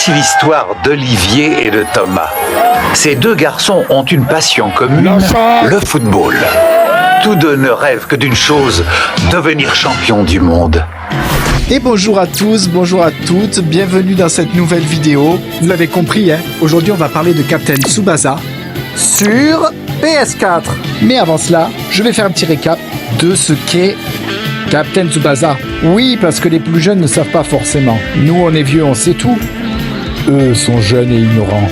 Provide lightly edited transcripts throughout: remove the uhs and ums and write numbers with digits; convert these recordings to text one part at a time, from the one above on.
Voici l'histoire d'Olivier et de Thomas. Ces deux garçons ont une passion commune, le football. Tous deux ne rêvent que d'une chose, devenir champion du monde. Et bonjour à tous, bonjour à toutes, bienvenue dans cette nouvelle vidéo. Vous l'avez compris, aujourd'hui on va parler de Captain Tsubasa sur PS4. Mais avant cela, je vais faire un petit récap de ce qu'est Captain Tsubasa. Oui, parce que les plus jeunes ne savent pas forcément. Nous on est vieux, on sait tout. Eux sont jeunes et ignorants.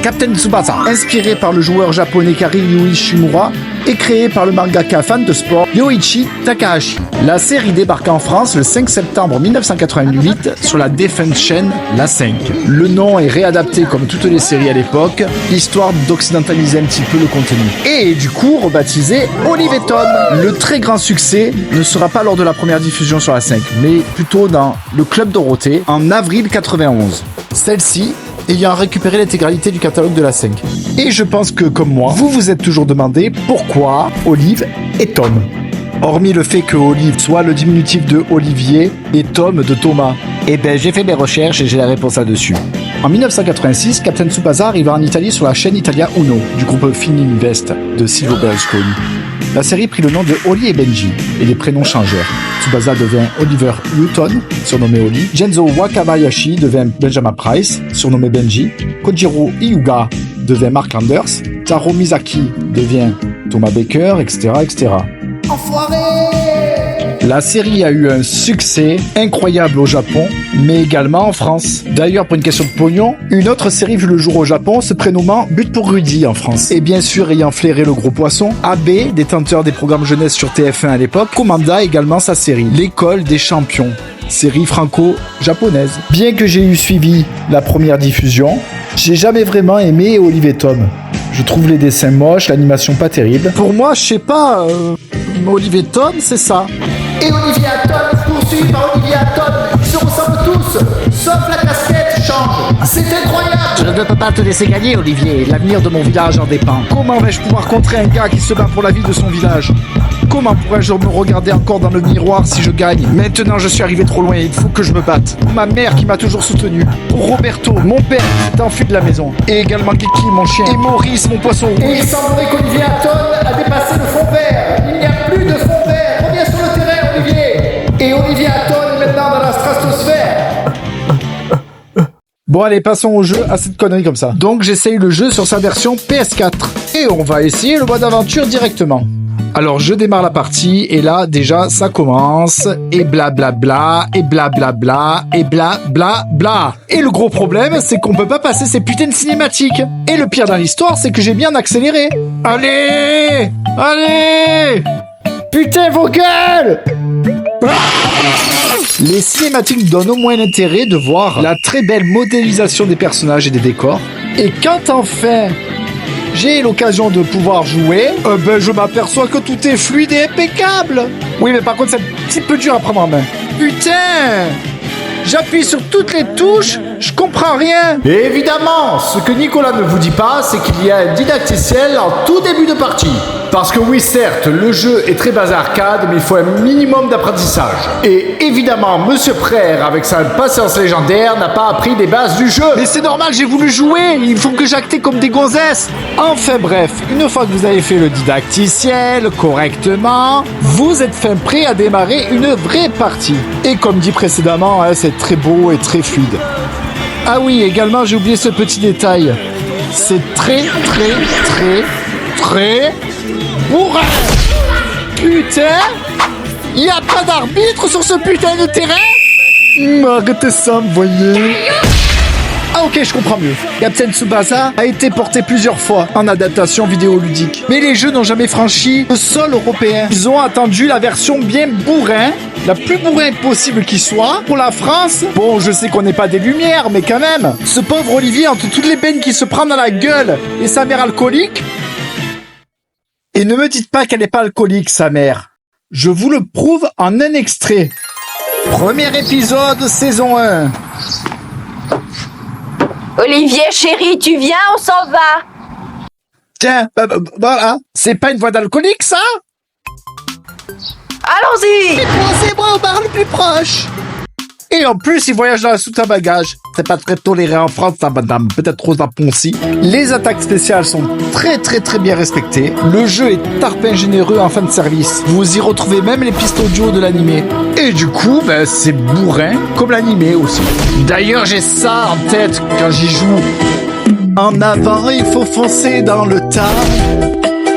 Captain Tsubasa, inspiré par le joueur japonais Kazuhiro Ishimura et créé par le mangaka fan de sport Yoichi Takahashi. La série débarque en France le 5 septembre 1988 sur la défunte chaîne La 5. Le nom est réadapté comme toutes les séries à l'époque, histoire d'occidentaliser un petit peu le contenu. Et du coup rebaptisé Olive et Tom. Le très grand succès ne sera pas lors de la première diffusion sur La 5, mais plutôt dans le Club Dorothée en avril 91. Celle-ci ayant récupéré l'intégralité du catalogue de La 5. Et je pense que, comme moi, vous vous êtes toujours demandé pourquoi Olive et Tom. Hormis le fait que Olive soit le diminutif de Olivier et Tom de Thomas. Eh ben, j'ai fait mes recherches et j'ai la réponse là-dessus. En 1986, Captain Tsubasa arriva en Italie sur la chaîne Italia Uno du groupe Fininvest de Silvio Berlusconi. La série prit le nom de Oli et Benji et les prénoms changèrent. Tsubasa devint Oliver Hutton, surnommé Oli. Genzo Wakabayashi devint Benjamin Price, surnommé Benji. Kojiro Hyuga devint Mark Landers. Taro Misaki devient Thomas Baker, etc., etc. Enfoiré! La série a eu un succès incroyable au Japon, mais également en France. D'ailleurs, pour une question de pognon, une autre série vit le jour au Japon, se prénommant But pour Rudy en France. Et bien sûr, ayant flairé le gros poisson, AB, détenteur des programmes jeunesse sur TF1 à l'époque, commanda également sa série, L'école des champions, série franco-japonaise. Bien que j'ai eu suivi la première diffusion, j'ai jamais vraiment aimé Olive et Tom. Je trouve les dessins moches, l'animation pas terrible. Pour moi, je sais pas, Olive et Tom, c'est ça. Et Olivier Hatton, poursuivi par Olivier Hatton, ils se ressemblent tous, sauf la casquette change. C'est incroyable. Je ne peux pas te laisser gagner, Olivier. L'avenir de mon village en dépend. Comment vais-je pouvoir contrer un gars qui se bat pour la vie de son village? Comment pourrais-je me regarder encore dans le miroir si je gagne? Maintenant, je suis arrivé trop loin, il faut que je me batte. Pour ma mère qui m'a toujours soutenu. Pour Roberto, mon père qui s'est enfui de la maison. Et également Kiki, mon chien. Et Maurice, mon poisson rouge. Et il semblerait qu'Olivier Hatton a dépassé le fond vert. Il n'y a plus de fond vert. Reviens sur le terrain, Olivier. Et Olivier Hatton est maintenant dans la stratosphère. Bon allez, passons au jeu, à cette connerie comme ça. Donc j'essaye le jeu sur sa version PS4. Et on va essayer le mode aventure directement. Alors je démarre la partie et là déjà ça commence et blablabla et blablabla et blablabla. Et le gros problème c'est qu'on peut pas passer ces putains de cinématiques. Et le pire dans l'histoire c'est que j'ai bien accéléré. Allez, allez, putain vos gueules. Les cinématiques donnent au moins l'intérêt de voir la très belle modélisation des personnages et des décors. Et quand enfin j'ai l'occasion de pouvoir jouer, je m'aperçois que tout est fluide et impeccable. Oui, mais par contre, c'est un petit peu dur à prendre en main. Putain! J'appuie sur toutes les touches, je comprends rien. Et évidemment, ce que Nicolas ne vous dit pas, c'est qu'il y a un didacticiel en tout début de partie. Parce que oui, certes, le jeu est très basé arcade, mais il faut un minimum d'apprentissage. Et évidemment, Monsieur Frère, avec sa patience légendaire, n'a pas appris les bases du jeu. Mais c'est normal, j'ai voulu jouer, il faut que j'acte comme des gonzesses. Enfin bref, une fois que vous avez fait le didacticiel correctement, vous êtes fin prêt à démarrer une vraie partie. Et comme dit précédemment, c'est très beau et très fluide. Ah oui, également, j'ai oublié ce petit détail. C'est très bourrin. Putain, il n'y a pas d'arbitre sur ce putain de terrain. Arrêtez ça, vous voyez. Ah ok, je comprends mieux. Captain Tsubasa a été porté plusieurs fois en adaptation vidéoludique. Mais les jeux n'ont jamais franchi le sol européen. Ils ont attendu la version bien bourrin, la plus bourrin possible qui soit, pour la France. Bon, je sais qu'on n'est pas des Lumières, mais quand même. Ce pauvre Olivier, entre toutes les peines qu'il se prend dans la gueule et sa mère alcoolique. Et ne me dites pas qu'elle n'est pas alcoolique, sa mère. Je vous le prouve en un extrait. Premier épisode, saison 1. Olivier, chéri, tu viens, on s'en va. Tiens, voilà. C'est pas une voix d'alcoolique, ça? Allons-y. Déposez-moi au bar le plus proche. Et en plus, il voyage dans la soute à bagages. c'est pas très toléré en France, ça, madame. Peut-être Rosa Poncy. Les attaques spéciales sont très bien respectées. Le jeu est tarpin généreux en fin de service. Vous y retrouvez même les pistes audio de l'animé. Et du coup, c'est bourrin, comme l'animé aussi. D'ailleurs, j'ai ça en tête quand j'y joue. En avant, il faut foncer dans le tas,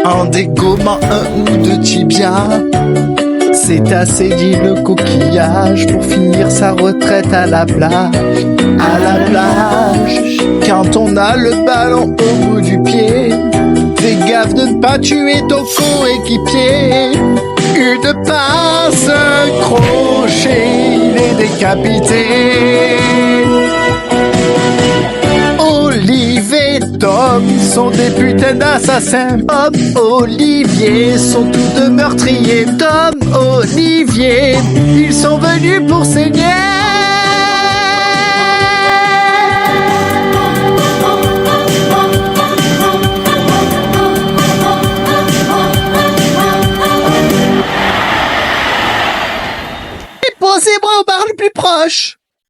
en dégommant un ou deux tibias. C'est assez dit le coquillage pour finir sa retraite à la plage. À la plage, quand on a le ballon au bout du pied, fais gaffe de ne pas tuer ton coéquipier. Une passe, un crochet, il est décapité. Olivier et Tom sont des putains d'assassins. Tom, Olivier sont tous deux meurtriers. Tom, Olivier, ils sont venus pour saigner. Posez-moi au bar le plus proche.